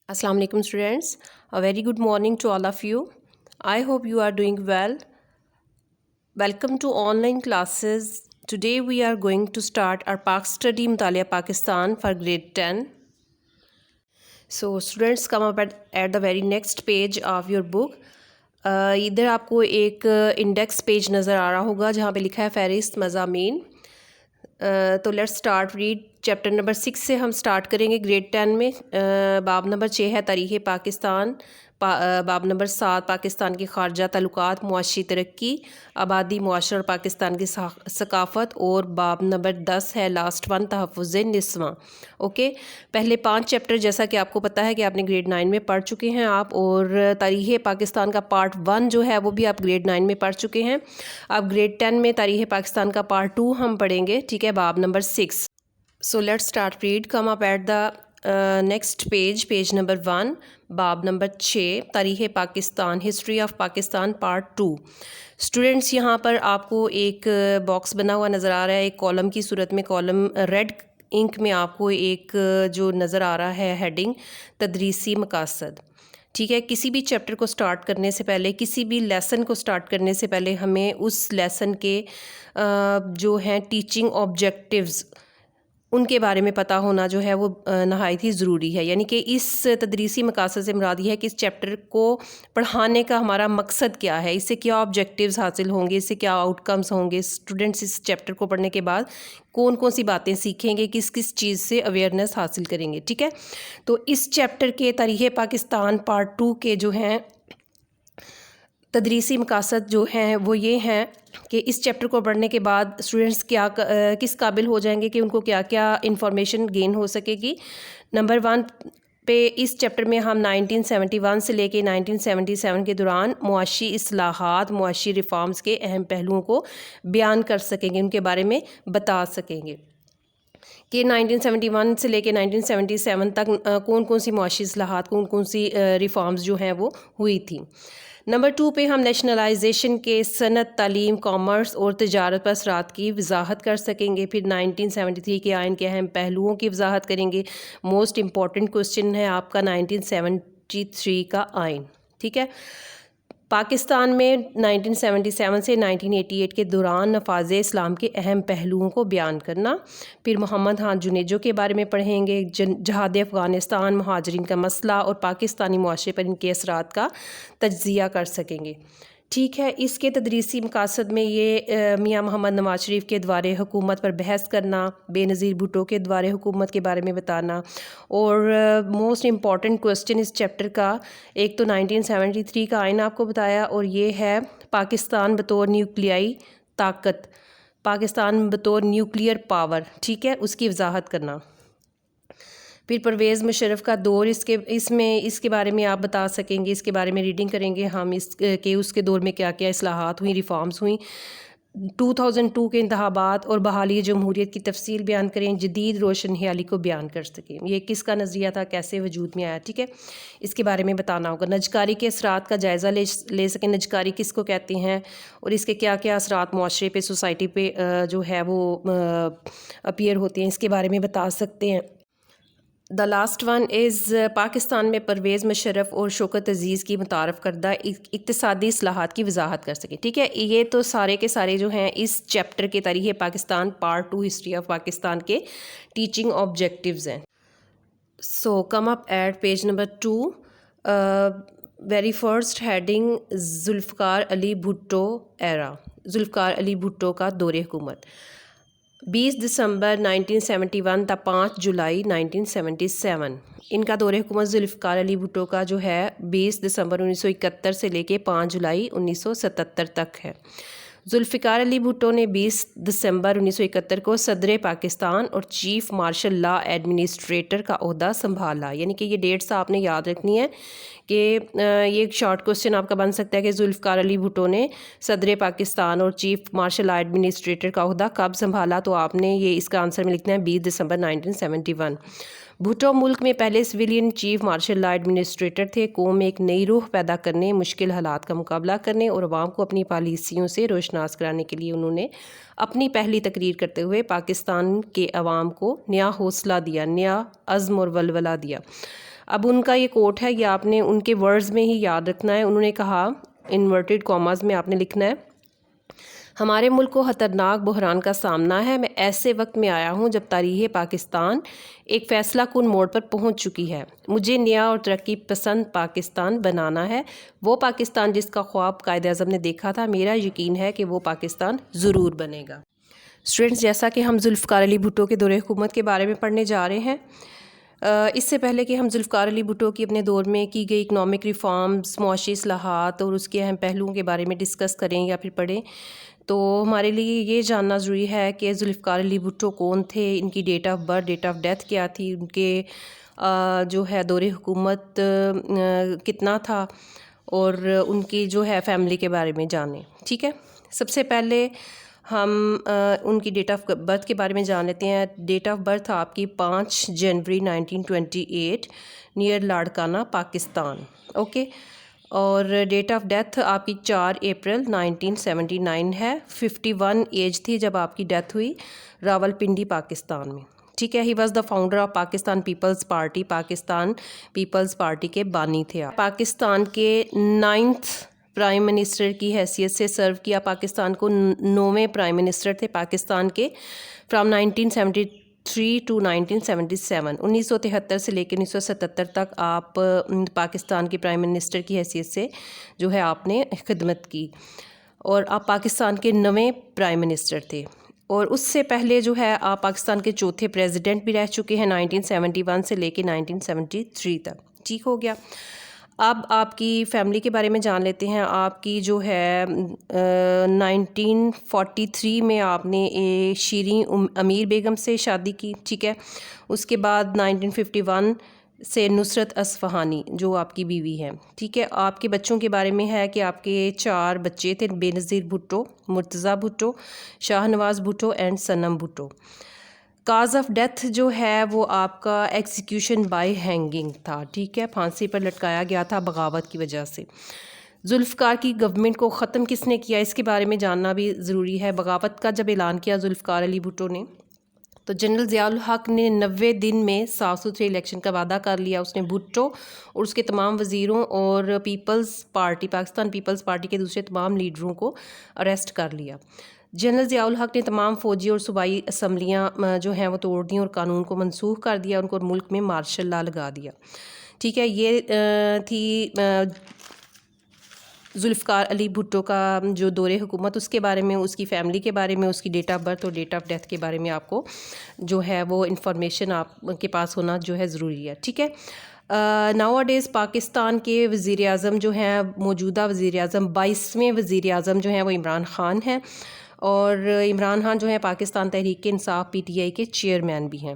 Assalamu alaikum students. A very good morning to all of you. I hope you are doing well. Welcome to online classes. Today we are going to start our Pak study Mutaliya Pakistan for grade 10. So students come up at the very next page of your book. इधर आपको एक index page नज़र आ रहा होगा जहाँ पे लिखा है फहरिस्त मज़ामीन. तो let's start read. Chapter number 6 से हम स्टार्ट करेंगे ग्रेड 10 में. बाब नंबर 6 है तारीख़ पाकिस्तान. बाब नंबर 7 पाकिस्तान के ख़ारजा ताल्लुकात, मुआशी तरक्की, आबादी, मुआशरा और पाकिस्तान की सकाफ़त. और बाब नंबर 10 है लास्ट वन, तहफ़्फ़ुज़ निस्वां. ओके, पहले 5 चैप्टर जैसा कि आपको पता है कि आपने ग्रेड 9 में पढ़ चुके हैं आप, और तारीख़ पाकिस्तान का पार्ट 1 जो है वो भी आप ग्रेड 9 में पढ़ चुके हैं. अब ग्रेड 10 में तारीख़ पाकिस्तान का पार्ट 2 हम पढ़ेंगे, ठीक है, बाब number 6. So let's start read. Come up at the next page number 1, बाब नंबर 6, तारीख़ Pakistan, history of Pakistan part 2. Students, यहाँ पर आपको एक बॉक्स बना हुआ नज़र आ रहा है, एक कॉलम की सूरत में. कॉलम रेड इंक में आपको एक जो नज़र आ रहा है हेडिंग, तदरीसी मकासद. ठीक है, किसी भी चैप्टर को स्टार्ट करने से पहले, किसी भी लेसन को स्टार्ट करने से पहले हमें उस लेसन के जो हैं टीचिंग ऑब्जेक्टिव्स, उनके बारे में पता होना जो है वो नहायत ही ज़रूरी है. यानी कि इस तदरीसी मकासद से मुराद ये है कि इस चैप्टर को पढ़ाने का हमारा मकसद क्या है, इससे क्या ऑब्जेक्टिव्स हासिल होंगे, इससे क्या आउटकम्स होंगे. स्टूडेंट्स इस चैप्टर को पढ़ने के बाद कौन कौन सी बातें सीखेंगे, किस किस चीज़ से अवेयरनेस हासिल करेंगे. ठीक है, तो इस चैप्टर के तारीख़ पाकिस्तान पार्ट 2 के जो हैं तदरीसी मकासद जो हैं वो ये हैं कि इस चैप्टर को पढ़ने के बाद स्टूडेंट्स किस काबिल हो जाएंगे कि उनको क्या क्या इंफॉर्मेशन गेन हो सकेगी. नंबर 1 पे इस चैप्टर में हम 1971 से लेके 1977 के दौरान मुआशी इस्लाहात, मुआशी रिफॉर्म्स के अहम पहलुओं को बयान कर सकेंगे, उनके बारे में बता सकेंगे कि 1971 से लेके 1977 तक कौन कौन सी मुआशी इस्लाहात, कौन कौन सी रिफॉर्म्स जो हैं वो हुई थी. नंबर 2 पे हम नेशनलाइजेशन के सनत, तालीम, कॉमर्स और तजारत पर असरात की वजाहत कर सकेंगे. फिर 1973 के आइन के अहम पहलुओं की वजाहत करेंगे. मोस्ट इम्पॉर्टेंट क्वेश्चन है आपका 1973 का आइन. ठीक है, पाकिस्तान में 1977 से 1988 के दौरान नफाज इस्लाम के अहम पहलुओं को बयान करना. फिर मोहम्मद खान जुनेजो के बारे में पढ़ेंगे. जहाद अफ़गानिस्तान, महाजरीन का मसला और पाकिस्तानी मुआशरे पर इनके असरात का तज्ज़िया कर सकेंगे. ठीक है, इसके तदरीसी मकासद में ये मियाँ मोहम्मद नवाज शरीफ के द्वारे हुकूमत पर बहस करना, बेनज़ीर भुट्टो के द्वारे हुकूमत के बारे में बताना. और मोस्ट इम्पॉर्टेंट क्वेश्चन इस चैप्टर का, एक तो 1973 का आइन आपको बताया, और ये है पाकिस्तान बतौर न्यूक्लियाई ताकत, पाकिस्तान बतौर न्यूक्लियर पावर, ठीक है, उसकी वजाहत करना. फिर परवेज़ मुशर्रफ का दौर, इसके बारे में आप बता सकेंगे, इसके बारे में रीडिंग करेंगे हम इसके उसके दौर में क्या क्या इस्लाहात हुई, रिफॉर्म्स हुई. 2002 के इंतखाबात और बहाली जमहूरियत की तफसील बयान करें, जदीद रोशन ख्याली को बयान कर सकें, ये किसका नज़रिया था, कैसे वजूद में आया. ठीक है, इसके बारे में बताना होगा. नजकारी के असरात का जायज़ा ले सकें, नजकारी किसको कहते हैं और इसके क्या क्या असरात मुआशरे पे, सोसाइटी पे जो है वो अपीयर होते हैं, इसके बारे में बता सकते हैं. The last one is Pakistan में परवेज़ मुशर्रफ और शौकत अज़ीज़ की मुतारफ़ करदा इक़्तिसादी इस्लाहात की वजाहत कर सके. ठीक है, ये तो सारे के सारे जो हैं इस चैप्टर के तारीख़ Pakistan part 2 history of Pakistan के टीचिंग ऑब्जेक्टिव्स हैं. So come up at page number 2, very first heading, Zulfikar Ali Bhutto era, Zulfikar Ali Bhutto का दौरे हुकूमत. 20 दिसंबर 1971 था 5 जुलाई 1977. इनका दौरे हुकूमत जुल्फ़िकार अली भुट्टो का जो है 20 दिसंबर 1971 से लेके 5 जुलाई 1977 तक है. जुल्फ़िकार अली भुट्टो ने 20 दिसंबर 1971 को सदर पाकिस्तान और चीफ़ मार्शल लॉ एडमिनिस्ट्रेटर का ओहदा संभाला. यानी कि ये डेट्स आपने याद रखनी है कि ये एक शॉर्ट क्वेश्चन आपका बन सकता है कि जुल्फ़िकार अली भुट्टो ने सदर पाकिस्तान और चीफ़ मार्शल लॉ एडमिनिस्ट्रेटर का ओहदा कब संभाला, तो आपने ये इसका आंसर में लिखना है 20 दिसंबर 1971. भुट्टो मुल्क में पहले civilian chief marshal law administrator थे. कौम में एक नई रूह पैदा करने, मुश्किल हालात का मुकाबला करने और अवाम को अपनी पॉलिसियों से रोशनास कराने के लिए उन्होंने अपनी पहली तकरीर करते हुए पाकिस्तान के अवाम को नया हौसला दिया, नया अज़्म और वलवला दिया. اب ان کا یہ کوٹ ہے، یہ آپ نے ان کے ورڈز میں ہی یاد رکھنا ہے. انہوں نے کہا انورٹڈ کاماز میں آپ نے لکھنا ہے، ہمارے ملک کو خطرناک بحران کا سامنا ہے. میں ایسے وقت میں آیا ہوں جب تاریخ پاکستان ایک فیصلہ کن موڑ پر پہنچ چکی ہے. مجھے نیا اور ترقی پسند پاکستان بنانا ہے، وہ پاکستان جس کا خواب قائد اعظم نے دیکھا تھا. میرا یقین ہے کہ وہ پاکستان ضرور بنے گا. اسٹوڈنٹس، جیسا کہ ہم ذوالفقار علی بھٹو کے دور حکومت کے بارے میں پڑھنے جا رہے ہیں، اس سے پہلے کہ ہم ذوالفقار علی بھٹو کی اپنے دور میں کی گئی اکنامک ریفارمز، معاشی اصلاحات اور اس کے اہم پہلوؤں کے بارے میں ڈسکس کریں یا پھر پڑھیں، تو ہمارے لیے یہ جاننا ضروری ہے کہ ذوالفقار علی بھٹو کون تھے، ان کی date of birth, date of death کیا تھی، ان کے جو ہے دور حکومت کتنا تھا، اور ان کی جو ہے فیملی کے بارے میں جانیں. ٹھیک ہے، سب سے پہلے ہم ان کی ڈیٹ آف برتھ کے بارے میں جان لیتے ہیں. ڈیٹ آف برتھ آپ کی 5 جنوری 1928 نیئر لاڑکانہ، پاکستان. اوکے، اور ڈیٹ آف ڈیتھ آپ کی 4 اپریل 1979 ہے. 51 ایج تھی جب آپ کی ڈیتھ ہوئی، راول پنڈی، پاکستان میں. ٹھیک ہے، he was the founder of Pakistan Peoples Party, Pakistan Peoples Party کے بانی تھے. پاکستان کے 9th پرائم منسٹر کی حیثیت سے سرو کیا. پاکستان کو 9ویں پرائم منسٹر تھے پاکستان کے فرام 1973 ٹو 1977. 1973 سے لے کے 1977 تک آپ پاکستان کے پرائم منسٹر کی حیثیت سے جو ہے آپ نے خدمت کی، اور آپ پاکستان کے 9ویں پرائم منسٹر تھے. اور اس سے پہلے جو ہے آپ پاکستان کے 4تھے پریزیڈنٹ بھی رہ چکے ہیں 1971 سے لے کے 1973 تک. ٹھیک ہو گیا. اب آپ کی فیملی کے بارے میں جان لیتے ہیں. آپ کی جو ہے 1943 میں آپ نے شیریں امیر بیگم سے شادی کی. ٹھیک ہے، اس کے بعد 1951 سے نصرت اصفہانی جو آپ کی بیوی ہیں. ٹھیک ہے، آپ کے بچوں کے بارے میں ہے کہ آپ کے 4 بچے تھے: Benazir Bhutto, Murtaza Bhutto, Shah Nawaz Bhutto and Sanam Bhutto. Cause of death جو ہے وہ آپ کا ایکزیکیوشن بائی ہینگنگ تھا. ٹھیک ہے، پھانسی پر لٹکایا گیا تھا بغاوت کی وجہ سے. ذوالفقار کی گورنمنٹ کو ختم کس نے کیا، اس کے بارے میں جاننا بھی ضروری ہے. بغاوت کا جب اعلان کیا ذوالفقار علی بھٹو نے، تو جنرل ضیاء الحق نے 90 دن میں صاف ستھرے الیکشن کا وعدہ کر لیا. اس نے بھٹو اور اس کے تمام وزیروں اور پیپلز پارٹی، پاکستان پیپلز پارٹی کے دوسرے تمام لیڈروں کو اریسٹ کر لیا. جنرل ضیاء الحق نے تمام فوجی اور صوبائی اسمبلیاں جو ہیں وہ توڑ دیں اور قانون کو منسوخ کر دیا، ان کو ملک میں مارشل لا لگا دیا. ٹھیک ہے، یہ تھی ذوالفقار علی بھٹو کا جو دور حکومت، اس کے بارے میں، اس کی فیملی کے بارے میں، اس کی ڈیٹ آف برتھ اور ڈیٹ آف ڈیتھ کے بارے میں آپ کو جو ہے وہ انفارمیشن آپ کے پاس ہونا جو ہے ضروری ہے. ٹھیک ہے، ناؤ ڈیز پاکستان کے وزیر اعظم جو ہیں، موجودہ وزیر اعظم 22ویں وزیر اعظم جو ہیں وہ عمران خان ہیں، اور عمران خان جو ہے پاکستان تحریک انصاف PTI کے چیئرمین بھی ہیں.